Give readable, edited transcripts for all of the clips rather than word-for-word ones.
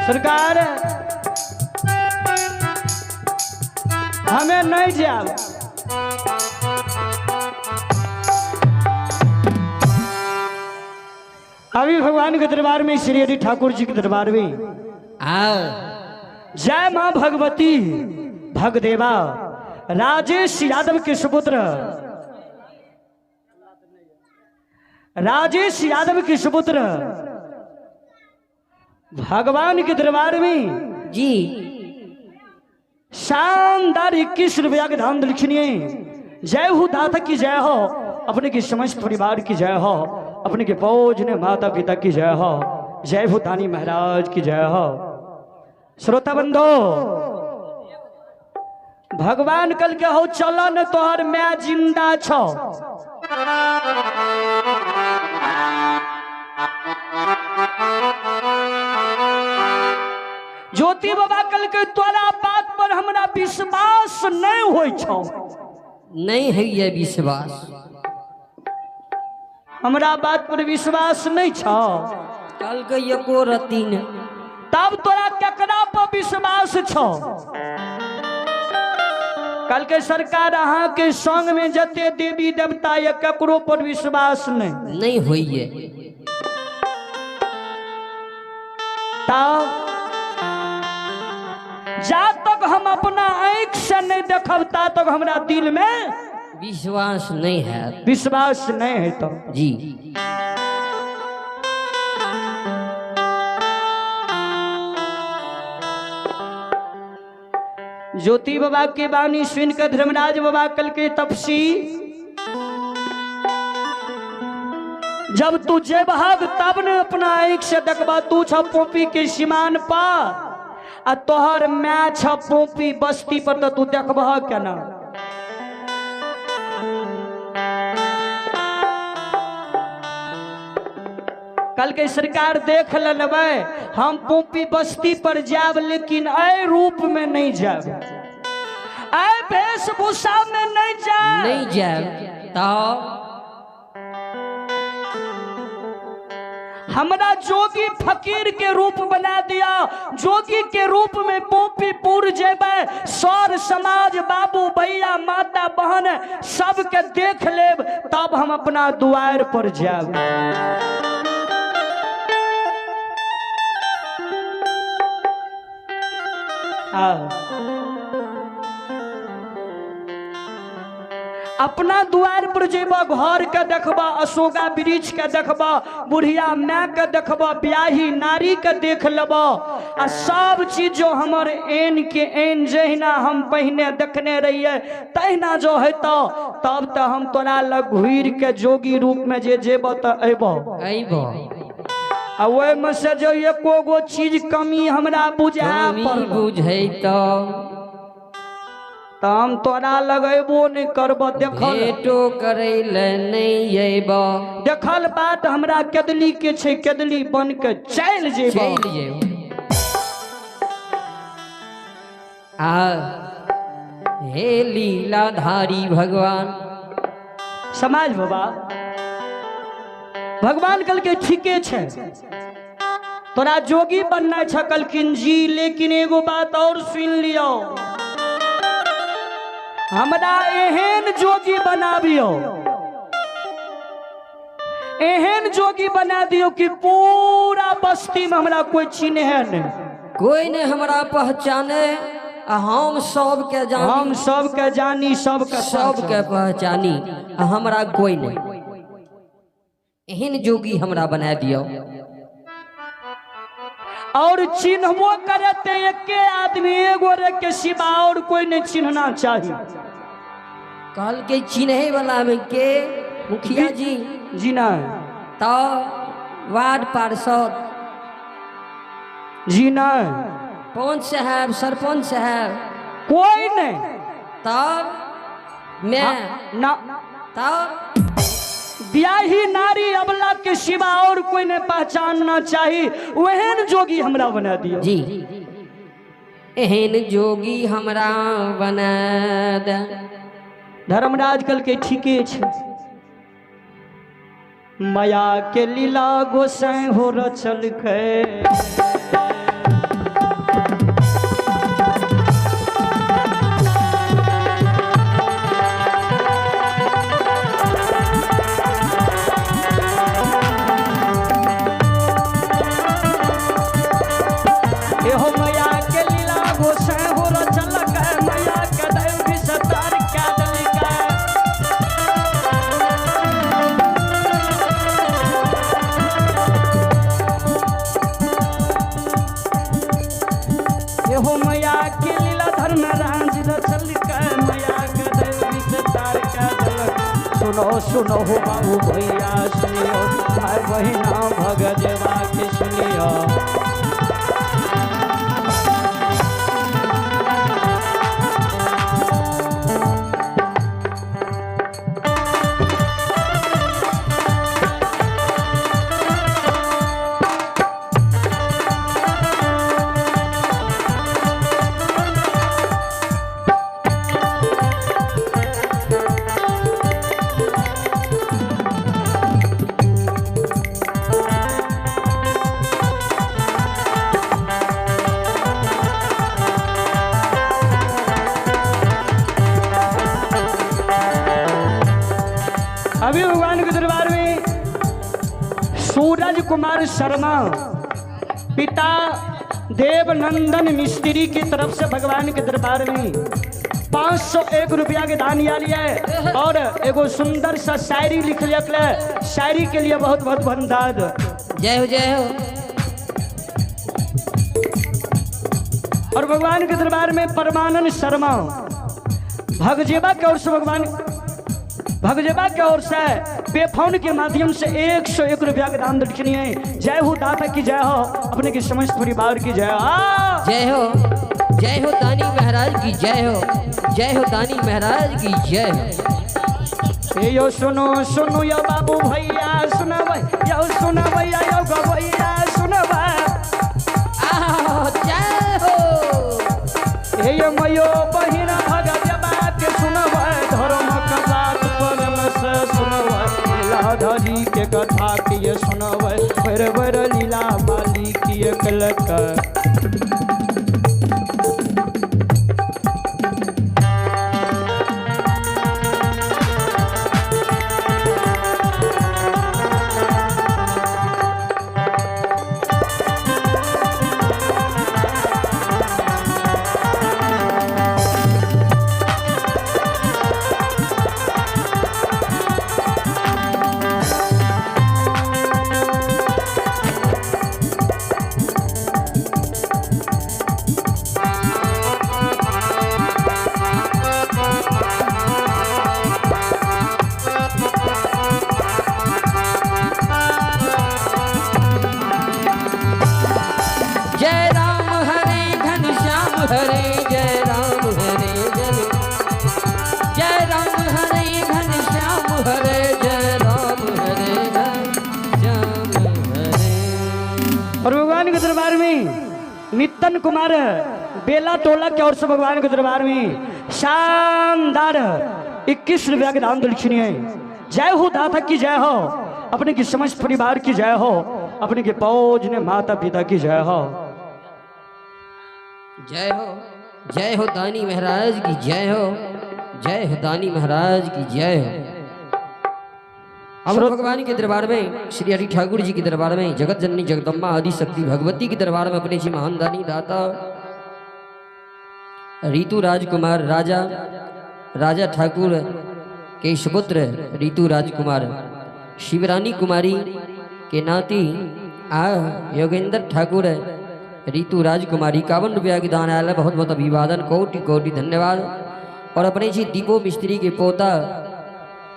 सरकार हमें नहीं जाओ। अभी भगवान के दरबार में श्री हरि ठाकुर जी के दरबार में जय मां भगवती भगदेवा राजेश यादव के सुपुत्र राजेश यादव के सुपुत्र भगवान के दरबार में जी शानदार 21 रुपया के धाम लिखनी। जय हो दाता की जय हो, अपने के समस्त परिवार की जय हो, अपने के फौज ने माता पिता की जय हो, जय हो दानी महाराज की जय हो। श्रोता बंधो भगवान कल के हो चलो न तोहर मैं जिंदा छो। ज्योति बाबा कल के तोरा बात पर हमरा विश्वास नहीं होई छो। नहीं है ये विश्वास, हमरा बात पर विश्वास नहीं छो। कल के एको रती ने तब तोरा केकरा पर विश्वास छो। कल के सरकार अहाँ के संग में जते देवी देवता या केकरो पर विश्वास नहीं होइए। तब जा तक हम अपना आंख से नहीं देखब ता तक हमरा दिल में विश्वास नहीं है। विश्वास नहीं है तो जी ज्योति बाबा के बानी सुन के धर्मराज बाबा कल के तपसी जब तू जय भाग तब ने अपना आंख से देखबा। तू छ पोपी के सीमान पा आ तोहर मैं छ पोपी बस्ती पर तो तू देखबह केना। कल के सरकार देख लेबै हम पोपी बस्ती पर जाब लेकिन ऐ रूप में नहीं जाब, ऐ वेशभूषा में नहीं जाब। तो हमरा जोगी फकीर के रूप बना दिया। जोगी के रूप में पोपी पुर जेबै, सर समाज बाबू भैया माता बहन सबके देख लेब तब हम अपना द्वार पर जाब। अपना द्वार पर जेबा, घर के देखबा, अशोका वृक्ष के देखबा, बुढ़िया माय के देखबा, ब्याही नारी के देख लेबा आ सब चीज जो हमर एन के एन जहिना हम पहने देखने रहिए तहिना जो है तब तो हम तोरा लग घूर के जोगी रूप में जे जेबा तो अयबा आ ओहि में से जो एको गो चीज कमी हमरा बुझे तो हम तोरा लगेबो नहीं करब। देखल करे नहीं अयबा। देखल बात हमरा केदली के छे, केदली बन के चल जेबा। हे लीलाधारी भगवान समाज बाबा भगवान कल के ठीके छे तोरा जोगी बनना छ कलकिन जी, लेकिन एगो बात और सुन लियो, हमरा एहन जोगी बनाबियो, एहन जोगी बना दियो कि पूरा बस्ती में हमरा कोई चिन्हे नहीं, कोई नहीं हमरा पहचाने। हम सबके जानी, हम सबके जानी, सबके पहचानी, हमरा कोई नहीं। एहन जोगी हमरा बना दियो और चिन्हबो करते एके आदमी एगो रे के सिवा और कोई नहीं चिन्हना चाहिए। कल के चिन्हे वाला में के मुखिया जी ना तो वार्ड पार्षद जी ना पंच साहब सरपंच साहब कोई नहीं। तब मैं ना तब ब्याही नारी अबला के सिवा और कोई ने पहचानना चाहिए। वहन जोगी हमरा बना दिया जी, एहन जोगी हमरा बना दे। धर्मराज कल के ठीके छे माया के लीला गोसाई हो रचल खे। एहो माया के लीला गोसाई हो रचल खे, माया के दैव विस्तार क्या दलिका। एहो माया के लीला धर्म राज रचल के, माया के दैव विस्तार क्या दलिका। सुनो सुनो हो बाबू भैया सुनियो, भाई बहिना भगजवा के सुनियो। अभी भगवान के दरबार में सूरज कुमार शर्मा पिता देवनंदन मिस्त्री की तरफ से भगवान के दरबार में 501 रुपया के दान लिया है और एगो सुंदर सा शायरी लिख लिया। शायरी के लिए बहुत बहुत धन्यवाद। जय हो जय हो। और भगवान के दरबार में परमानंद शर्मा भगजेबा के ओर से भगजेबा के ओर से पेफोन के माध्यम से 101 रुपया के दान दक्षिणी है। जय हो दाता की जय हो, अपने की समस्त परिवार की जय हो। जय हो दानी महाराज की जय हो, जय हो दानी महाराज की जय हो। यो सुनो सुनो यो बाबू भैया सुनो भाई, यो सुनो भैया यो गो भैया सुनो भाई। जय हो। यो मयो बहिना भगजेबा के सुनो भाई, धर्म का बात परम से सुनो भाई। लीलाधारी के कथा के ये सुनो भाई, बर बर लीला माली की एक लका। और भगवान के दरबार में नितिन कुमार बेला टोला के ओर से भगवान के दरबार में शानदार 21 रुपया के दान दक्षिणी है। जय हो दाता की जय हो, अपने की समस्त परिवार की जय हो, अपने के पूजनीय माता पिता की जय हो। जय हो। जय हो दानी महाराज की जय हो, जय हो दानी महाराज की जय हो। हम भगवान के दरबार में श्री हरि ठाकुर जी के दरबार में जगत जननी जगदम्बा आदि शक्ति भगवती के दरबार में अपने जी महान दानी दाता ऋतु राजकुमार राजा ठाकुर के सुपुत्र ऋतु राजकुमार शिवरानी कुमारी के नाती योगेंद्र ठाकुर ऋतु राजकुमारी 51 रुपया की दान आया। बहुत बहुत अभिवादन, कोटि कोटि धन्यवाद। और अपने जी दीपो मिस्त्री के पोता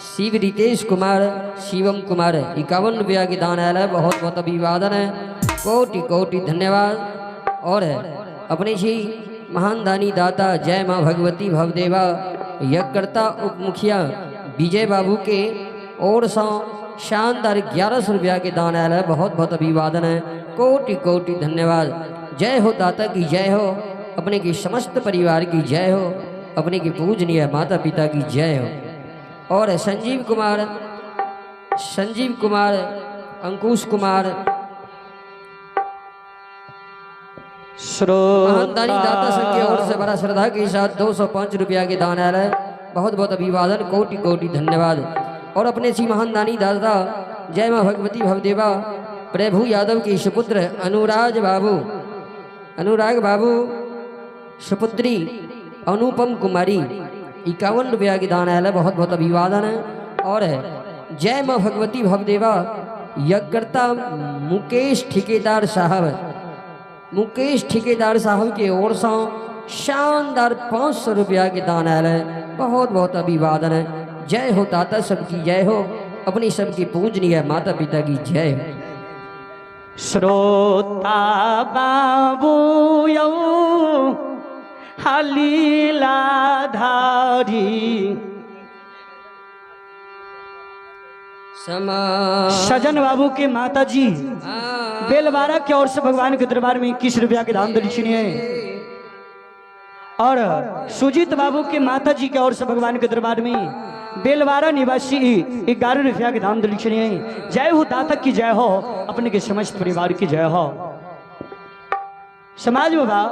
शिव रितेश कुमार शिवम कुमार 51 रुपया की दान आया। बहुत बहुत अभिवादन है, कोटि कोटि धन्यवाद। और अपने जी महान दानी दाता जय माँ भगवती भवदेवा यज्ञकर्ता उप मुखिया विजय बाबू के और शानदार 1100 रुपया के दान आया। बहुत बहुत अभिवादन है, कोटि कोटि धन्यवाद। जय हो दाता की जय हो, अपने की समस्त परिवार की जय हो, अपने की पूजनीय माता पिता की जय हो। और संजीव कुमार संजीव कुमार, अंकुश कुमार, महानदानी दाता संघ की ओर से बड़ा श्रद्धा के साथ 205 रुपया के दान आया है। बहुत बहुत अभिवादन, कोटि कोटि धन्यवाद। और अपने सी महानदानी दाता जय माँ भगवती भवदेवा प्रभु यादव के सुपुत्र अनुराग बाबू सुपुत्री अनुपम कुमारी 51 रुपया के दान आया है। बहुत बहुत अभिवादन है। और जय माँ भगवती भवदेवा यज्ञकर्ता मुकेश ठेकेदार साहब के ओर से शानदार 500 रुपया के दान आया है। बहुत बहुत अभिवादन है। जय हो दाता सबकी जय हो, अपनी सबकी पूजनीय माता पिता की जय हो। श्रोता बाबू यौ हलीलाधारी सजन बाबू के माता जी बेलवारा की ओर से भगवान के दरबार में 21 रुपया के दान दक्षिणी है। और सुजीत बाबू के माता जी की ओर से भगवान के दरबार में बेलवारा निवासी 11 रुपया के दान दक्षिणी है। जय हो दाता की जय हो, अपने के समस्त परिवार की जय हो। समाज बाबा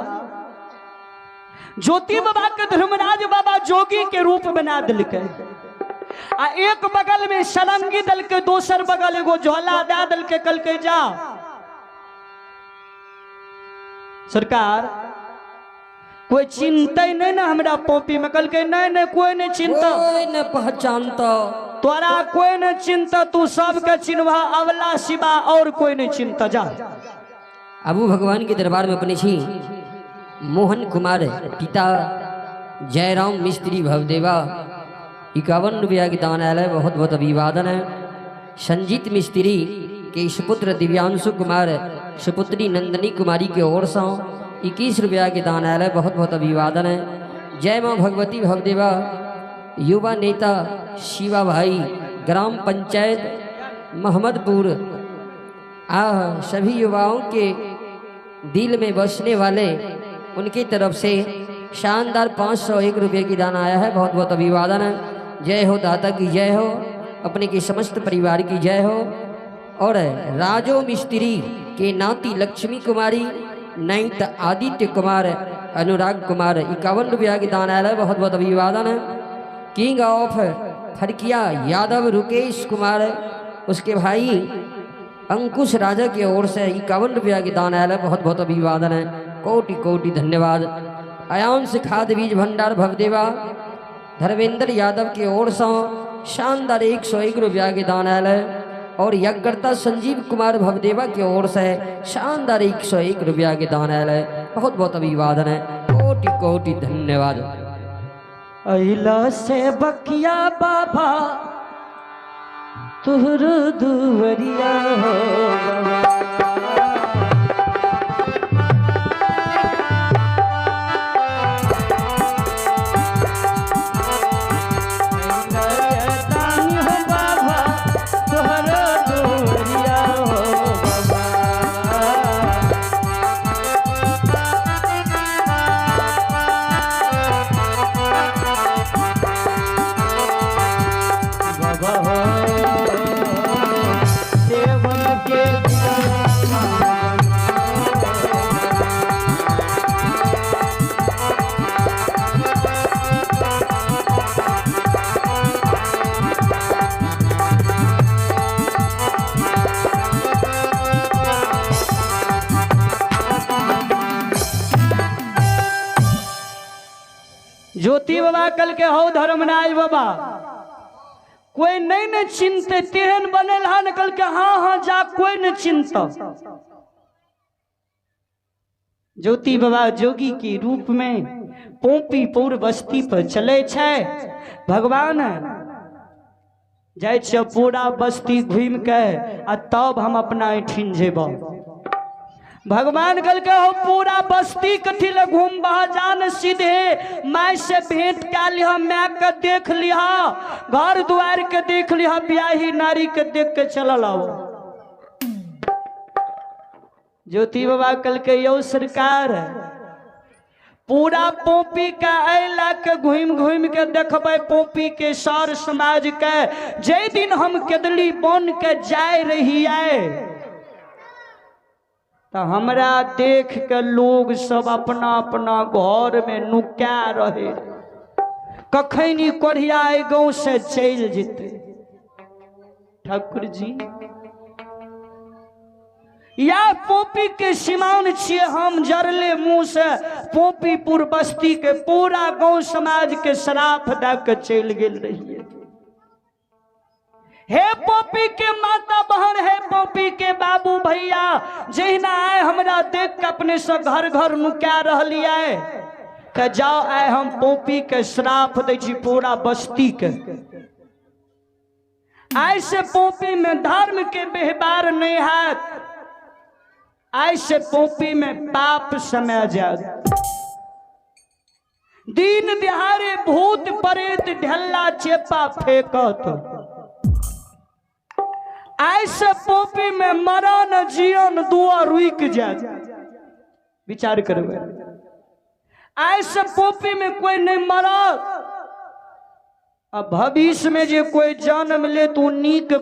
ज्योति बाबा के धर्मराज बाबा जोगी के रूप बना दिल के आ एक बगल में सलंगी दल के, दोसर बगल एगो झोला दे दल के कल के जा सरकार कोई चिंता नहीं ना हमरा पोपी में कल के नहीं कोई नहीं चिंता, कोई न पहचानता तोरा कोई नहीं चिंता, तू सबके चिन्हा अवला सिवा और कोई नहीं चिंता जा। अबू भगवान के दरबार में अपने छी मोहन कुमार पिता जयराम मिस्त्री भवदेवा 51 रुपया की दान आया है। बहुत बहुत अभिवादन है। संजीत मिस्त्री के सुपुत्र दिव्यांशु कुमार सुपुत्री नंदनी कुमारी के ओर से 21 रुपया के दान आया है। बहुत बहुत अभिवादन है। जय माँ भगवती भवदेवा युवा नेता शिवा भाई ग्राम पंचायत मोहम्मदपुर सभी युवाओं के दिल में बसने वाले उनकी तरफ से शानदार 501 रुपये की दान आया है। बहुत बहुत अभिवादन है। जय हो दाता की जय हो, अपने के समस्त परिवार की जय हो। और राजो मिस्त्री के नाती लक्ष्मी कुमारी नैत आदित्य कुमार अनुराग कुमार 51 रुपया की दान आया है। बहुत बहुत अभिवादन है। किंग ऑफ फरकिया यादव रुकेश कुमार उसके भाई अंकुश राजा की ओर से 51 रुपया की दान आया है। बहुत बहुत अभिवादन है। कोटि कोटि धन्यवाद। आयांश खाद बीज भंडार भवदेवा धर्मेंद्र यादव की ओर से शानदार 101 रुपया के दान आया है। और यज्ञकर्ता संजीव कुमार भवदेवा की ओर से शानदार 101 रुपया के दान आया है। बहुत बहुत अभिवादन है। कोटि कोटि धन्यवाद। अहिला से बकिया बाबा तुहर दुवरिया हो ज्योति बाबा कल के हो धर्मराज बाबा कोई नहीं न चिंते तेहन बने कल के हाँ जा कोई न चिंता। ज्योति बाबा जोगी के रूप में पोपी पौर बस्ती पर चले छे। भगवान जाय छे पूरा बस्ती घूम के आ तब हम अपना ऐठिन जेब। भगवान कल के हो पूरा बस्ती कथी ले घूम बहा जान सीधे माय से भेंट कर लिहा, मैं के देख लिहा, घर द्वार के देख लिहा, ब्याही नारी के देख के चल आओ। ज्योति बाबा कल के यो सरकार पूरा पोपी के अला के घूम घूम के देखबे पोपी के सर समाज के जे दिन हम केदली बन के जाय रहिए तो हमरा देख के लोग सब अपना अपना घर में नुका रहे कखनी कोढ़िया गाँव से चल जेते। ठाकुर जी या पोपी के सिमान छिए हम जरले मुंह से पोपीपुर बस्ती के पूरा गांव समाज के श्राप द के चल गेल रहिए। हे पोपी के माता बहन, हे पोपी के बाबू भैया, जहिना आए हमरा देख के अपने से घर घर नुका रहलिए के जाओ आए हम पोपी के श्राप दै छी पूरा बस्ती के। ऐसे पोपी में धर्म के व्यवहार नहीं है, ऐसे पोपी में पाप समय जात। दिन दिहाड़े भूत प्रेत ढेला चेपा फेंकत, ऐसे पोपी में मरण जीवन दुआ रुक जात। विचार करबे, ऐसे पोपी में कोई नहीं मरत। अब भविष्य में जे कोई जन्म ले तो नीक